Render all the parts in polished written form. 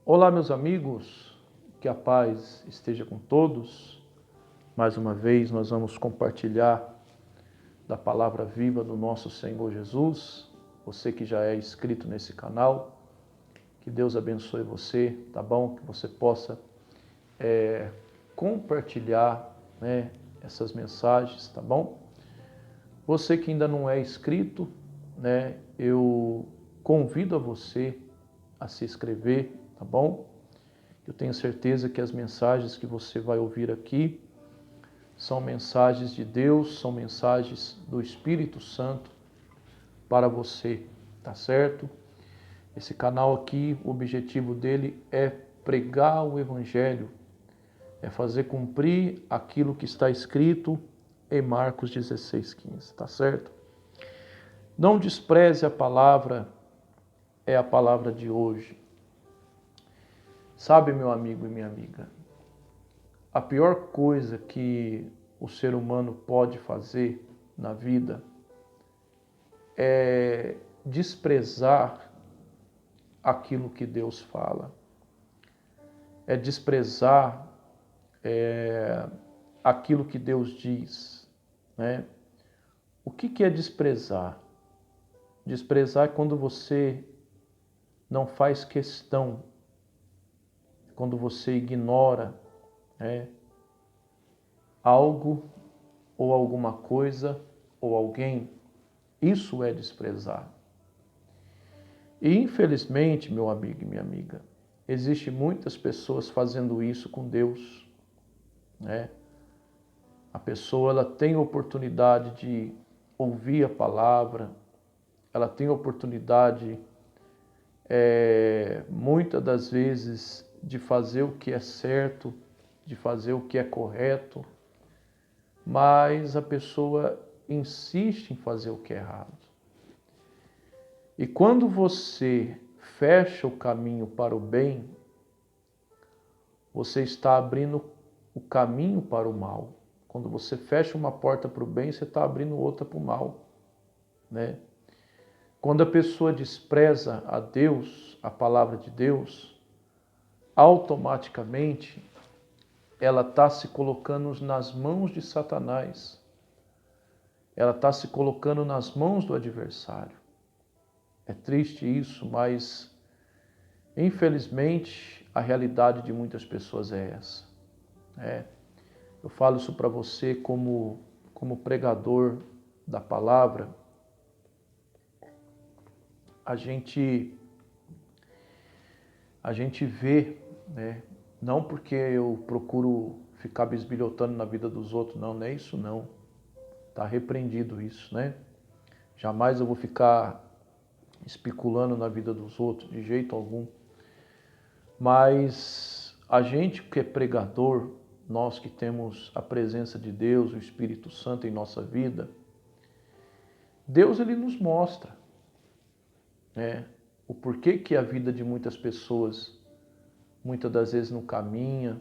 Olá, meus amigos, que a paz esteja com todos. Mais uma vez, nós vamos compartilhar da palavra viva do nosso Senhor Jesus. Você que já é inscrito nesse canal, que Deus abençoe você, tá bom? Que você possa compartilhar, essas mensagens, tá bom? Você que ainda não é inscrito, eu convido a você a se inscrever, tá bom? Eu tenho certeza que as mensagens que você vai ouvir aqui são mensagens de Deus, são mensagens do Espírito Santo para você, tá certo? Esse canal aqui, o objetivo dele é pregar o Evangelho, é fazer cumprir aquilo que está escrito em Marcos 16:15, tá certo? Não despreze a palavra, é a palavra de hoje. Sabe, meu amigo e minha amiga, a pior coisa que o ser humano pode fazer na vida é desprezar aquilo que Deus fala, é desprezar aquilo que Deus diz, né? O que é desprezar? Desprezar é quando você não faz questão, quando você ignora, algo ou alguma coisa ou alguém. Isso é desprezar. E infelizmente, meu amigo e minha amiga, existem muitas pessoas fazendo isso com Deus, né? A pessoa ela tem oportunidade de ouvir a palavra, ela tem oportunidade, muitas das vezes, de fazer o que é certo, de fazer o que é correto, mas a pessoa insiste em fazer o que é errado. E quando você fecha o caminho para o bem, você está abrindo o caminho para o mal. Quando você fecha uma porta para o bem, você está abrindo outra para o mal, né? Quando a pessoa despreza a Deus, a palavra de Deus, automaticamente ela está se colocando nas mãos de Satanás. Ela está se colocando nas mãos do adversário. É triste isso, mas infelizmente a realidade de muitas pessoas é essa. Eu falo isso para você como pregador da palavra. A gente vê, não porque eu procuro ficar bisbilhotando na vida dos outros, não é isso não. Está repreendido isso, né? Jamais eu vou ficar especulando na vida dos outros, de jeito algum. Mas a gente que é pregador, nós que temos a presença de Deus, o Espírito Santo em nossa vida, Deus ele nos mostra, o porquê que a vida de muitas pessoas muitas das vezes não caminha,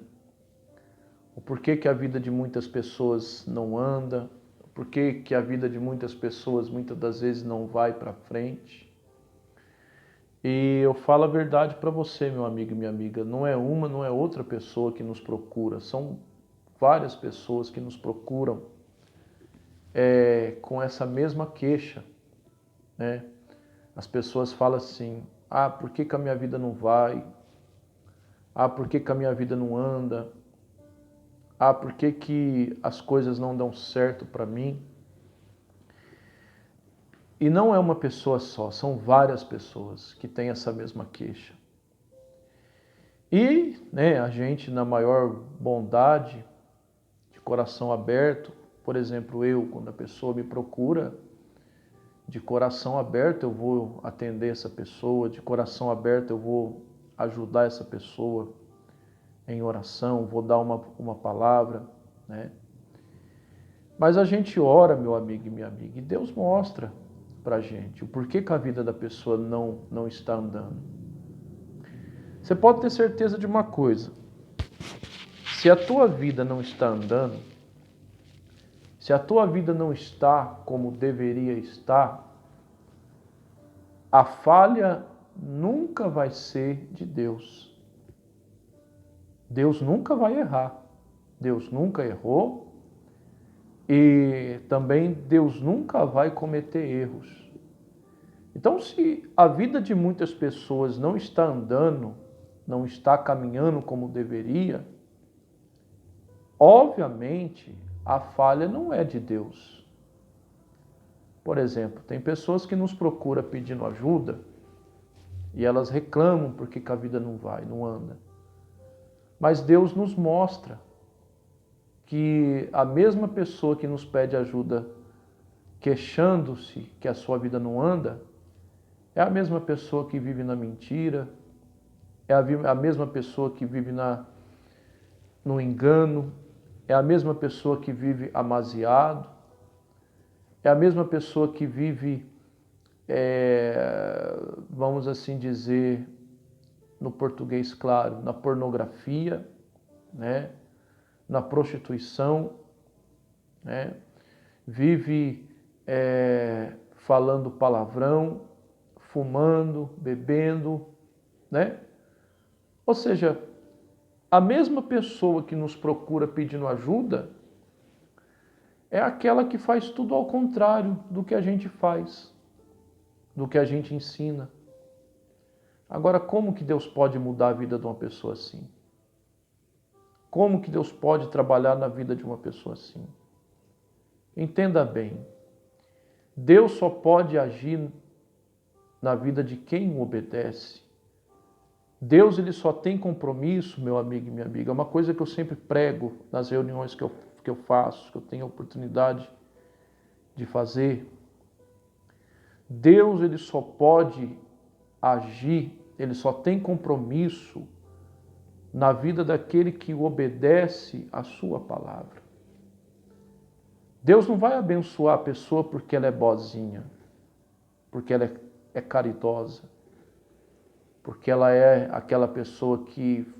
o porquê que a vida de muitas pessoas não anda, o porquê que a vida de muitas pessoas muitas das vezes não vai para frente. E eu falo a verdade para você, meu amigo e minha amiga, não é uma, não é outra pessoa que nos procura, são várias pessoas que nos procuram com essa mesma queixa, né? As pessoas falam assim, por que que a minha vida não vai? Por que que a minha vida não anda? Por que que as coisas não dão certo para mim? E não é uma pessoa só, são várias pessoas que têm essa mesma queixa. E a gente, na maior bondade, de coração aberto, por exemplo, quando a pessoa me procura, de coração aberto eu vou atender essa pessoa, de coração aberto eu vou ajudar essa pessoa em oração, vou dar uma palavra, né? Mas a gente ora, meu amigo e minha amiga, e Deus mostra pra gente o porquê que a vida da pessoa não está andando. Você pode ter certeza de uma coisa, se a tua vida não está andando, se a tua vida não está como deveria estar, a falha nunca vai ser de Deus. Deus nunca vai errar. Deus nunca errou e também Deus nunca vai cometer erros. Então, se a vida de muitas pessoas não está andando, não está caminhando como deveria, obviamente a falha não é de Deus. Por exemplo, tem pessoas que nos procuram pedindo ajuda e elas reclamam porque que a vida não vai, não anda. Mas Deus nos mostra que a mesma pessoa que nos pede ajuda queixando-se que a sua vida não anda, é a mesma pessoa que vive na mentira, é a mesma pessoa que vive no engano, é a mesma pessoa que vive amaziado, é a mesma pessoa que vive, vamos assim dizer, no português claro, na pornografia, né? Na prostituição, né? Vive falando palavrão, fumando, bebendo, né? Ou seja, a mesma pessoa que nos procura pedindo ajuda é aquela que faz tudo ao contrário do que a gente faz, do que a gente ensina. Agora, como que Deus pode mudar a vida de uma pessoa assim? Como que Deus pode trabalhar na vida de uma pessoa assim? Entenda bem, Deus só pode agir na vida de quem o obedece. Deus ele só tem compromisso, meu amigo e minha amiga, é uma coisa que eu sempre prego nas reuniões que eu faço, que eu tenho a oportunidade de fazer. Deus ele só pode agir, ele só tem compromisso na vida daquele que obedece a sua palavra. Deus não vai abençoar a pessoa porque ela é boazinha, porque ela é caridosa, porque ela é aquela pessoa que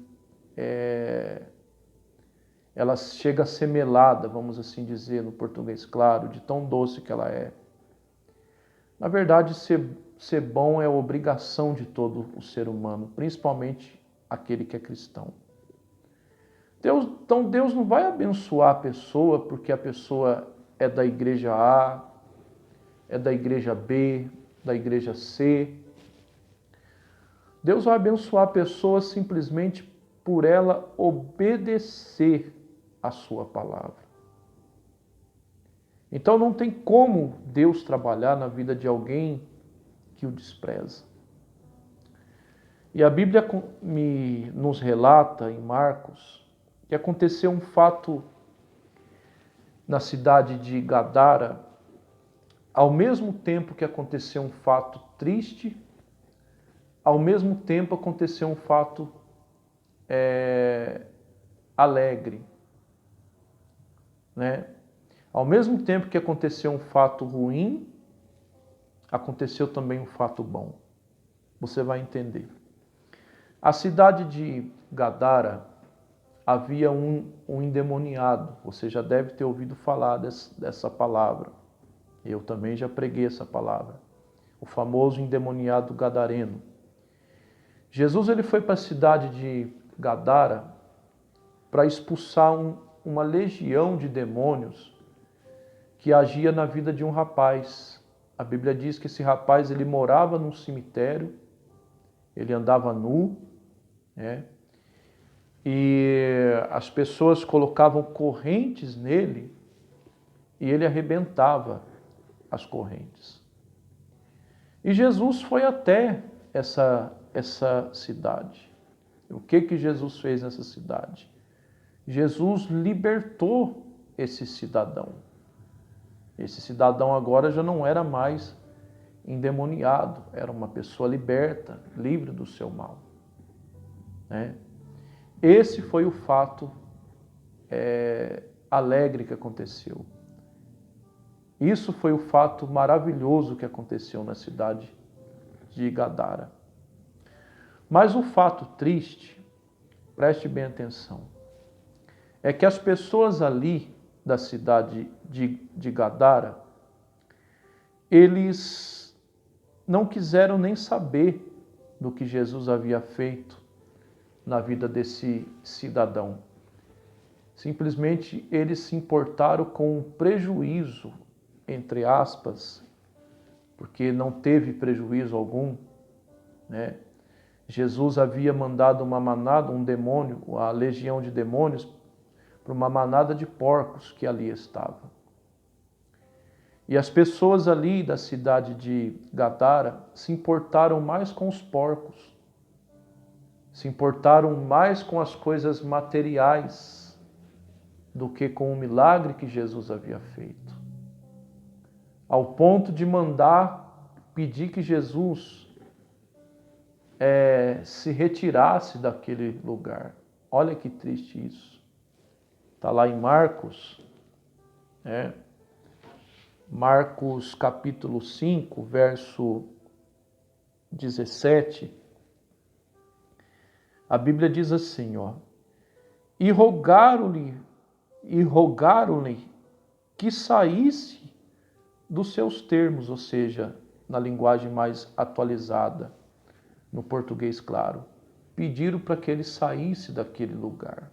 ela chega a ser melada, vamos assim dizer, no português claro, de tão doce que ela é. Na verdade, ser bom é obrigação de todo o ser humano, principalmente aquele que é cristão. Então Deus não vai abençoar a pessoa porque a pessoa é da igreja A, é da igreja B, da igreja C. Deus vai abençoar a pessoa simplesmente por ela obedecer a sua palavra. Então não tem como Deus trabalhar na vida de alguém que o despreza. E a Bíblia nos relata em Marcos que aconteceu um fato na cidade de Gadara, ao mesmo tempo que aconteceu um fato triste, ao mesmo tempo aconteceu um fato alegre, né? Ao mesmo tempo que aconteceu um fato ruim, aconteceu também um fato bom. Você vai entender. A cidade de Gadara havia um endemoniado. Você já deve ter ouvido falar dessa palavra. Eu também já preguei essa palavra. O famoso endemoniado gadareno. Jesus ele foi para a cidade de Gadara para expulsar uma legião de demônios que agia na vida de um rapaz. A Bíblia diz que esse rapaz ele morava num cemitério, ele andava nu, né? E as pessoas colocavam correntes nele e ele arrebentava as correntes. E Jesus foi até essa cidade. O que Jesus fez nessa cidade? Jesus libertou esse cidadão. Esse cidadão agora já não era mais endemoniado, era uma pessoa liberta, livre do seu mal, né? Esse foi o fato alegre que aconteceu. Isso foi o fato maravilhoso que aconteceu na cidade de Gadara. Mas o fato triste, preste bem atenção, é que as pessoas ali da cidade de Gadara, eles não quiseram nem saber do que Jesus havia feito na vida desse cidadão. Simplesmente eles se importaram com o prejuízo, entre aspas, porque não teve prejuízo algum, né? Jesus havia mandado uma manada, um demônio, a legião de demônios, para uma manada de porcos que ali estava. E as pessoas ali da cidade de Gadara se importaram mais com os porcos, se importaram mais com as coisas materiais do que com o milagre que Jesus havia feito. Ao ponto de mandar pedir que Jesus se retirasse daquele lugar. Olha que triste isso. Está lá em Marcos, Marcos capítulo 5, verso 17. A Bíblia diz assim, e rogaram-lhe que saísse dos seus termos, ou seja, na linguagem mais atualizada, no português claro, pediram para que ele saísse daquele lugar.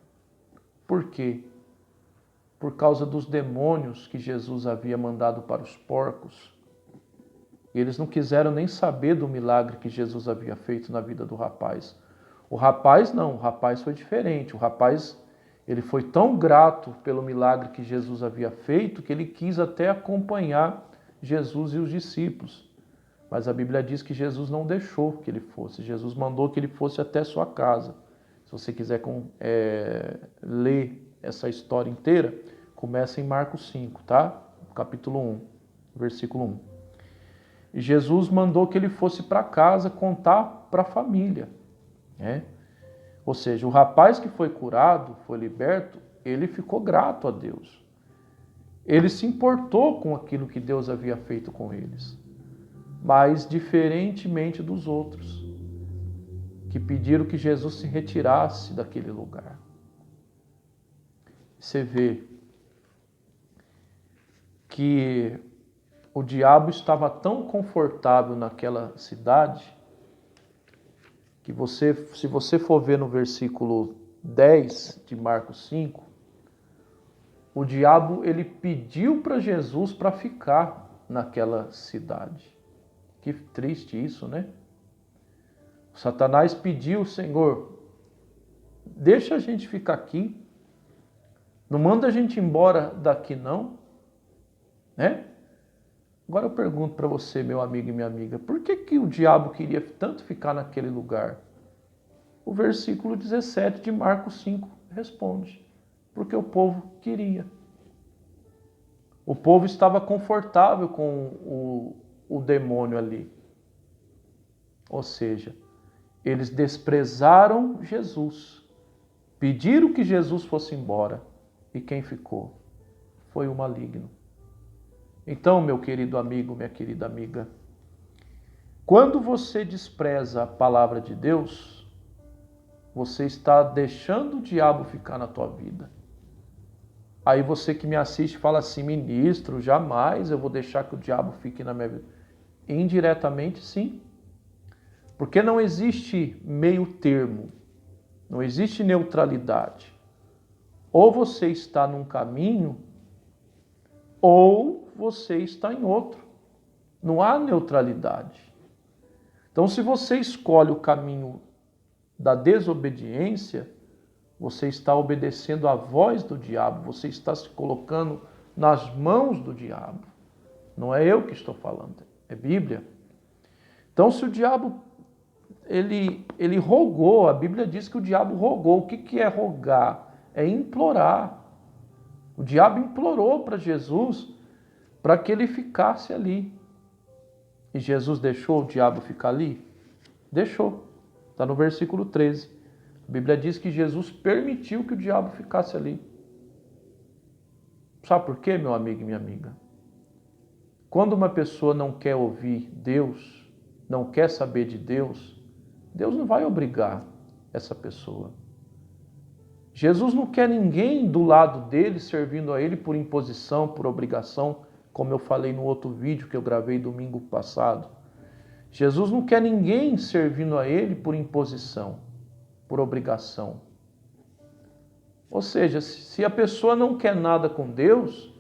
Por quê? Por causa dos demônios que Jesus havia mandado para os porcos. Eles não quiseram nem saber do milagre que Jesus havia feito na vida do rapaz. O rapaz não, o rapaz foi diferente. O rapaz, ele foi tão grato pelo milagre que Jesus havia feito que ele quis até acompanhar Jesus e os discípulos. Mas a Bíblia diz que Jesus não deixou que ele fosse. Jesus mandou que ele fosse até sua casa. Se você quiser ler essa história inteira, começa em Marcos 5, tá? Capítulo 1, versículo 1. E Jesus mandou que ele fosse para casa contar para a família, né? Ou seja, o rapaz que foi curado, foi liberto, ele ficou grato a Deus. Ele se importou com aquilo que Deus havia feito com eles. Mas diferentemente dos outros, que pediram que Jesus se retirasse daquele lugar. Você vê que o diabo estava tão confortável naquela cidade, que se você for ver no versículo 10 de Marcos 5, o diabo ele pediu para Jesus para ficar naquela cidade. Que triste isso, né? Satanás pediu, Senhor, deixa a gente ficar aqui, não manda a gente embora daqui não, né? Agora eu pergunto para você, meu amigo e minha amiga, por que o diabo queria tanto ficar naquele lugar? O versículo 17 de Marcos 5 responde, porque o povo queria. O povo estava confortável com o demônio ali. Ou seja, eles desprezaram Jesus, pediram que Jesus fosse embora, e quem ficou? Foi o maligno. Então, meu querido amigo, minha querida amiga, quando você despreza a palavra de Deus, você está deixando o diabo ficar na tua vida. Aí você que me assiste fala assim, ministro, jamais eu vou deixar que o diabo fique na minha vida. Indiretamente, sim. Porque não existe meio termo, não existe neutralidade. Ou você está num caminho, ou você está em outro. Não há neutralidade. Então, se você escolhe o caminho da desobediência, você está obedecendo à voz do diabo, você está se colocando nas mãos do diabo. Não é eu que estou falando, é Bíblia. Então, se o diabo ele rogou, a Bíblia diz que o diabo rogou. O que é rogar? É implorar. O diabo implorou para Jesus para que ele ficasse ali. E Jesus deixou o diabo ficar ali? Deixou. Está no versículo 13. A Bíblia diz que Jesus permitiu que o diabo ficasse ali. Sabe por quê, meu amigo e minha amiga? Quando uma pessoa não quer ouvir Deus, não quer saber de Deus, Deus não vai obrigar essa pessoa. Jesus não quer ninguém do lado dele, servindo a ele por imposição, por obrigação, como eu falei no outro vídeo que eu gravei domingo passado. Jesus não quer ninguém servindo a ele por imposição. por obrigação. Ou seja, se a pessoa não quer nada com Deus,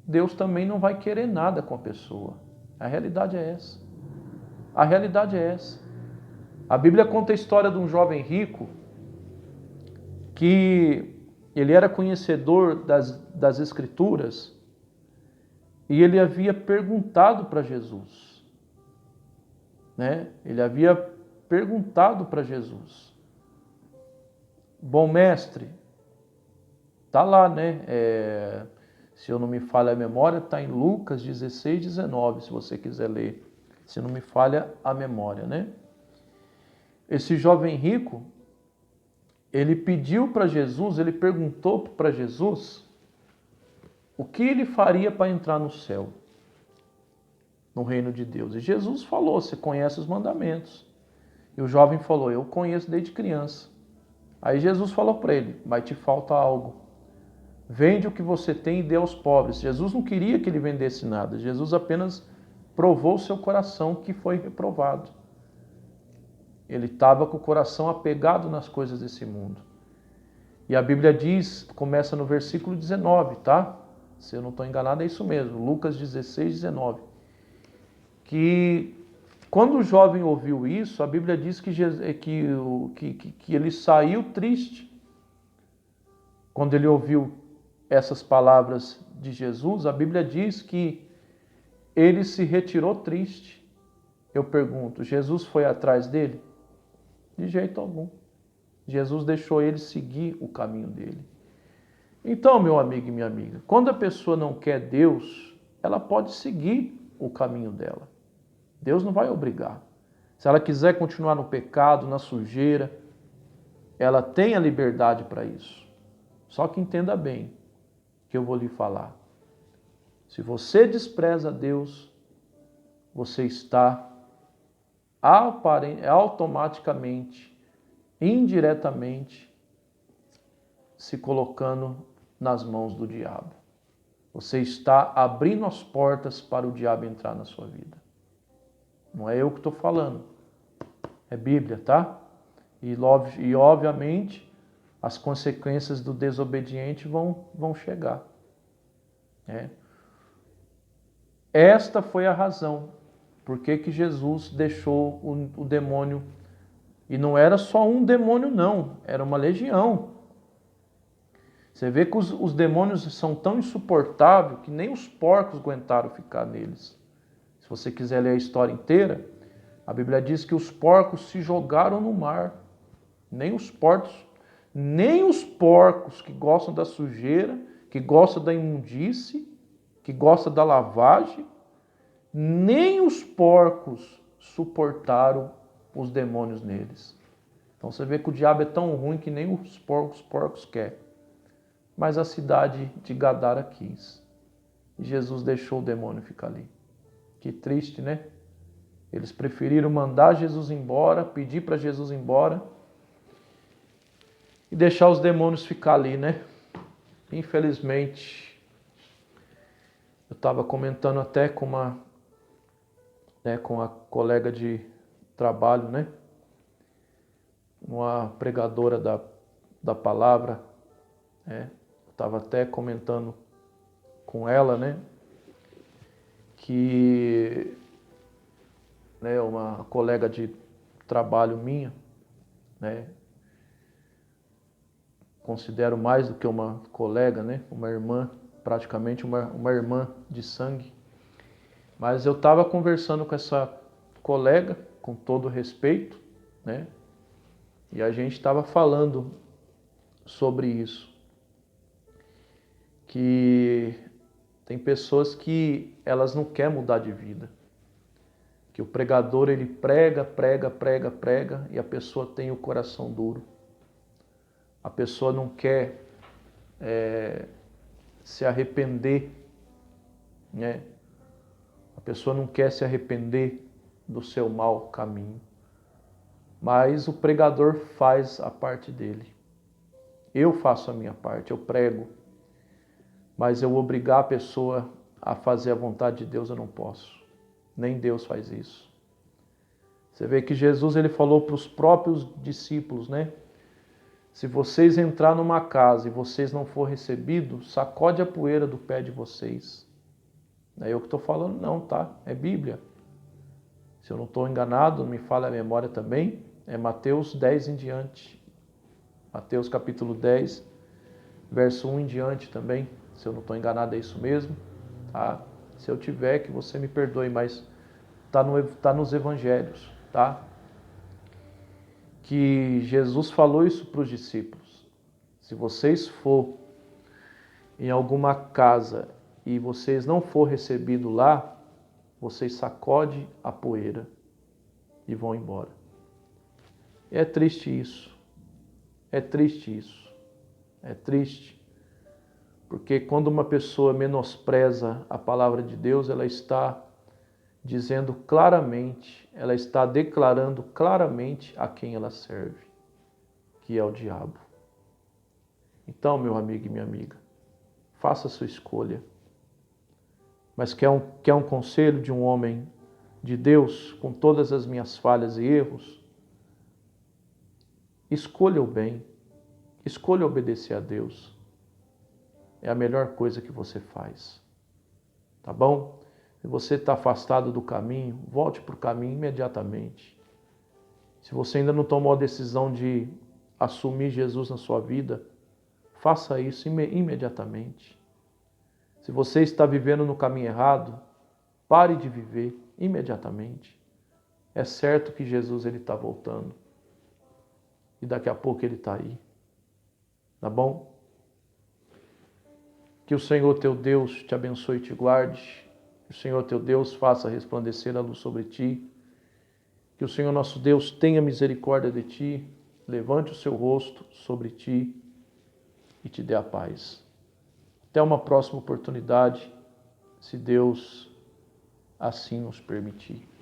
Deus também não vai querer nada com a pessoa. A realidade é essa. A realidade é essa. A Bíblia conta a história de um jovem rico que ele era conhecedor das Escrituras e ele havia perguntado para Jesus, né? Ele havia perguntado para Jesus: bom mestre, tá lá, né? Se eu não me falha a memória, está em Lucas 16, 19, se você quiser ler. Se não me falha a memória, né? Esse jovem rico, ele pediu para Jesus, ele perguntou para Jesus o que ele faria para entrar no céu, no reino de Deus. E Jesus falou: você conhece os mandamentos. E o jovem falou: eu conheço desde criança. Aí Jesus falou para ele: mas te falta algo. Vende o que você tem e dê aos pobres. Jesus não queria que ele vendesse nada. Jesus apenas provou o seu coração, que foi reprovado. Ele estava com o coração apegado nas coisas desse mundo. E a Bíblia diz, começa no versículo 19, tá? Se eu não estou enganado, é isso mesmo. Lucas 16, 19. Que quando o jovem ouviu isso, a Bíblia diz que ele saiu triste. Quando ele ouviu essas palavras de Jesus, a Bíblia diz que ele se retirou triste. Eu pergunto, Jesus foi atrás dele? De jeito algum. Jesus deixou ele seguir o caminho dele. Então, meu amigo e minha amiga, quando a pessoa não quer Deus, ela pode seguir o caminho dela. Deus não vai obrigar. Se ela quiser continuar no pecado, na sujeira, ela tem a liberdade para isso. Só que entenda bem que eu vou lhe falar. Se você despreza Deus, você está automaticamente, indiretamente, se colocando nas mãos do diabo. Você está abrindo as portas para o diabo entrar na sua vida. Não é eu que estou falando. É Bíblia, tá? E obviamente, as consequências do desobediente vão chegar. Esta foi a razão por que Jesus deixou o demônio. E não era só um demônio, não. Era uma legião. Você vê que os demônios são tão insuportáveis que nem os porcos aguentaram ficar neles. Se você quiser ler a história inteira, a Bíblia diz que os porcos se jogaram no mar. Nem os porcos que gostam da sujeira, que gostam da imundície, que gostam da lavagem, nem os porcos suportaram os demônios neles. Então você vê que o diabo é tão ruim que nem os porcos querem. Mas a cidade de Gadara quis. E Jesus deixou o demônio ficar ali. Que triste, né? Eles preferiram mandar Jesus embora, pedir para Jesus ir embora e deixar os demônios ficar ali, né? Infelizmente, eu estava comentando até com a colega de trabalho, né? Uma pregadora da palavra, estava até comentando com ela, né? Que uma colega de trabalho minha, né? Considero mais do que uma colega, né? Uma irmã, praticamente uma irmã de sangue. Mas eu estava conversando com essa colega, com todo respeito, né? E a gente estava falando sobre isso. Que tem pessoas que elas não querem mudar de vida. Que o pregador ele prega e a pessoa tem o coração duro. A pessoa não quer se arrepender, né? A pessoa não quer se arrepender do seu mau caminho. Mas o pregador faz a parte dele. Eu faço a minha parte, eu prego. Mas eu obrigar a pessoa a fazer a vontade de Deus, eu não posso. Nem Deus faz isso. Você vê que Jesus ele falou para os próprios discípulos, né? Se vocês entrar numa casa e vocês não for recebidos, sacode a poeira do pé de vocês. Não é eu que estou falando não, tá? É Bíblia. Se eu não estou enganado, não me falha a memória também, é Mateus 10 em diante. Mateus capítulo 10, verso 1 em diante também. Se eu não estou enganado, é isso mesmo. Tá? Se eu tiver, que você me perdoe, mas tá nos evangelhos, tá? Que Jesus falou isso para os discípulos. Se vocês for em alguma casa e vocês não for recebidos lá, vocês sacode a poeira e vão embora. É triste isso. É triste isso. É triste. Porque quando uma pessoa menospreza a palavra de Deus, ela está dizendo claramente, ela está declarando claramente a quem ela serve, que é o diabo. Então, meu amigo e minha amiga, faça a sua escolha. Mas quer um conselho de um homem de Deus, com todas as minhas falhas e erros? Escolha o bem, escolha obedecer a Deus. É a melhor coisa que você faz. Tá bom? Se você está afastado do caminho, volte para o caminho imediatamente. Se você ainda não tomou a decisão de assumir Jesus na sua vida, faça isso imediatamente. Se você está vivendo no caminho errado, pare de viver imediatamente. É certo que Jesus ele está voltando. E daqui a pouco ele está aí. Tá bom? Que o Senhor teu Deus te abençoe e te guarde. Que o Senhor teu Deus faça resplandecer a luz sobre ti. Que o Senhor nosso Deus tenha misericórdia de ti, levante o seu rosto sobre ti e te dê a paz. Até uma próxima oportunidade, se Deus assim nos permitir.